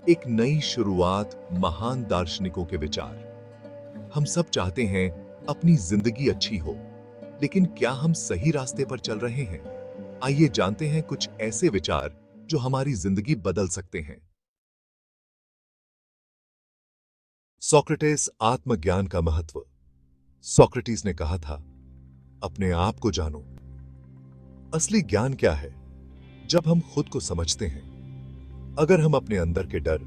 एक नई शुरुआत, महान दार्शनिकों के विचार। हम सब चाहते हैं अपनी जिंदगी अच्छी हो, लेकिन क्या हम सही रास्ते पर चल रहे हैं? आइए जानते हैं कुछ ऐसे विचार जो हमारी जिंदगी बदल सकते हैं। सोक्रेटिस, आत्मज्ञान का महत्व। सोक्रेटिस ने कहा था, अपने आप को जानो। असली ज्ञान क्या है? जब हम खुद को समझते हैं। अगर हम अपने अंदर के डर,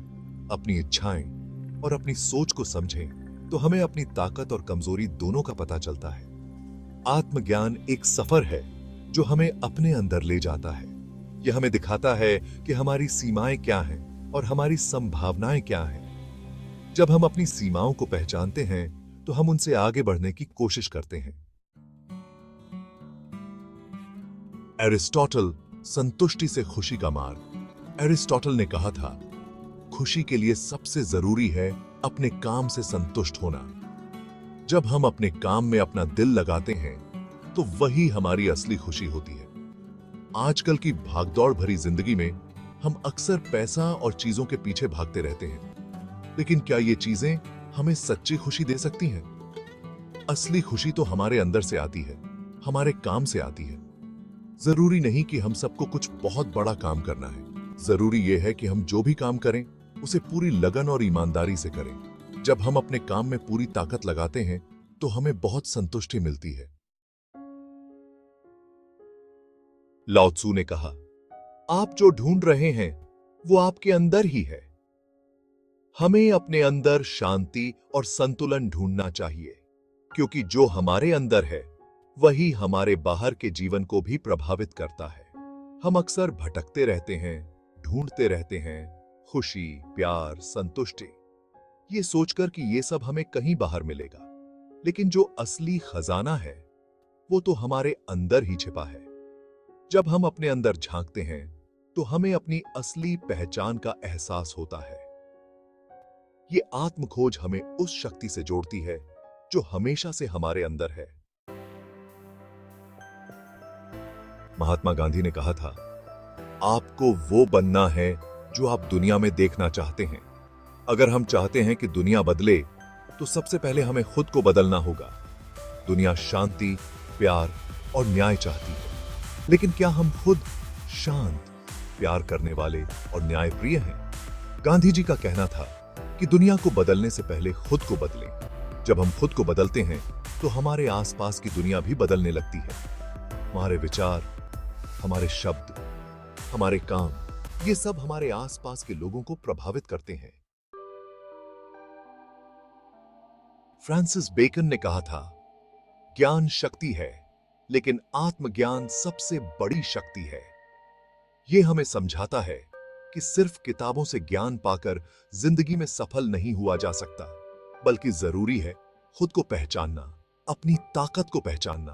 अपनी इच्छाएं और अपनी सोच को समझें, तो हमें अपनी ताकत और कमजोरी दोनों का पता चलता है। आत्मज्ञान एक सफर है जो हमें अपने अंदर ले जाता है। यह हमें दिखाता है कि हमारी सीमाएं क्या हैं और हमारी संभावनाएं क्या हैं। जब हम अपनी सीमाओं को पहचानते हैं, तो हम उनसे आगे बढ़ने की कोशिश करते हैं। एरिस्टोटल, संतुष्टि से खुशी का मार्ग। एरिस्टोटल ने कहा था, खुशी के लिए सबसे जरूरी है अपने काम से संतुष्ट होना। जब हम अपने काम में अपना दिल लगाते हैं, तो वही हमारी असली खुशी होती है। आजकल की भागदौड़ भरी जिंदगी में हम अक्सर पैसा और चीजों के पीछे भागते रहते हैं, लेकिन क्या ये चीजें हमें सच्ची खुशी दे सकती हैं? असली खुशी तो हमारे अंदर से आती है, हमारे काम से आती है। जरूरी नहीं कि हम सबको कुछ बहुत बड़ा काम करना है। जरूरी यह है कि हम जो भी काम करें, उसे पूरी लगन और ईमानदारी से करें। जब हम अपने काम में पूरी ताकत लगाते हैं, तो हमें बहुत संतुष्टि मिलती है। लाओ त्सु ने कहा, आप जो ढूंढ रहे हैं, वो आपके अंदर ही है। हमें अपने अंदर शांति और संतुलन ढूंढना चाहिए, क्योंकि जो हमारे अंदर है, वही हमारे बाहर के जीवन को भी प्रभावित करता है। हम अक्सर भटकते रहते हैं, ढूंढते रहते हैं, खुशी, प्यार, संतुष्टि, ये सोचकर कि ये सब हमें कहीं बाहर मिलेगा। लेकिन जो असली खजाना है, वो तो हमारे अंदर ही छिपा है। जब हम अपने अंदर झांकते हैं, तो हमें अपनी असली पहचान का एहसास होता है। ये आत्मखोज हमें उस शक्ति से जोड़ती है जो हमेशा से हमारे अंदर है। महात्मा गांधी ने कहा था, आपको वो बनना है जो आप दुनिया में देखना चाहते हैं। अगर हम चाहते हैं कि दुनिया बदले, तो सबसे पहले हमें खुद को बदलना होगा। दुनिया शांति, प्यार और न्याय चाहती है, लेकिन क्या हम खुद शांत, प्यार करने वाले और न्यायप्रिय हैं? गांधी जी का कहना था कि दुनिया को बदलने से पहले खुद को बदलें। जब हम खुद को बदलते हैं, तो हमारे आसपास की दुनिया भी बदलने लगती है। हमारे विचार, हमारे शब्द, हमारे काम, ये सब हमारे आसपास के लोगों को प्रभावित करते हैं। फ्रांसिस बेकन ने कहा था, ज्ञान शक्ति है, लेकिन आत्मज्ञान सबसे बड़ी शक्ति है। यह हमें समझाता है कि सिर्फ किताबों से ज्ञान पाकर जिंदगी में सफल नहीं हुआ जा सकता, बल्कि जरूरी है खुद को पहचानना, अपनी ताकत को पहचानना।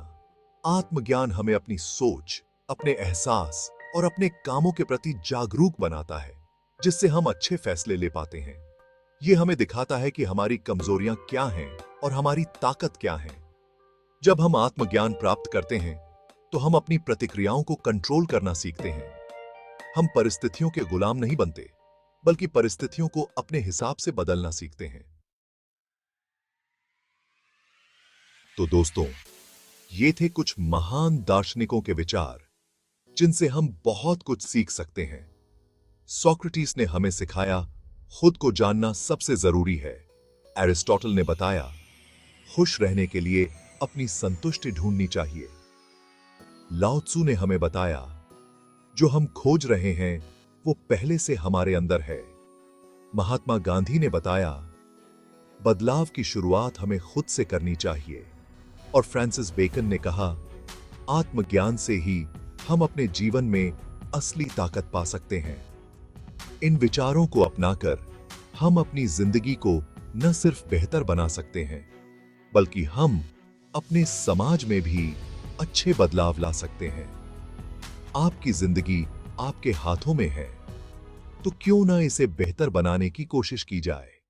आत्मज्ञान हमें अपनी सोच, अपने एहसास और अपने कामों के प्रति जागरूक बनाता है, जिससे हम अच्छे फैसले ले पाते हैं। यह हमें दिखाता है कि हमारी कमजोरियां क्या हैं और हमारी ताकत क्या है। जब हम आत्मज्ञान प्राप्त करते हैं, तो हम अपनी प्रतिक्रियाओं को कंट्रोल करना सीखते हैं। हम परिस्थितियों के गुलाम नहीं बनते, बल्कि परिस्थितियों को अपने हिसाब से बदलना सीखते हैं। तो दोस्तों, ये थे कुछ महान दार्शनिकों के विचार, जिनसे हम बहुत कुछ सीख सकते हैं। सोक्रेटिस ने हमें सिखाया, खुद को जानना सबसे जरूरी है। एरिस्टोटल ने बताया, खुश रहने के लिए अपनी संतुष्टि ढूंढनी चाहिए। लाओ त्सु ने हमें बताया, जो हम खोज रहे हैं, वो पहले से हमारे अंदर है। महात्मा गांधी ने बताया, बदलाव की शुरुआत हमें खुद से करनी चाहिए। और फ्रांसिस बेकन ने कहा, आत्मज्ञान से ही हम अपने जीवन में असली ताकत पा सकते हैं। इन विचारों को अपनाकर हम अपनी जिंदगी को न सिर्फ बेहतर बना सकते हैं, बल्कि हम अपने समाज में भी अच्छे बदलाव ला सकते हैं। आपकी जिंदगी आपके हाथों में है, तो क्यों ना इसे बेहतर बनाने की कोशिश की जाए।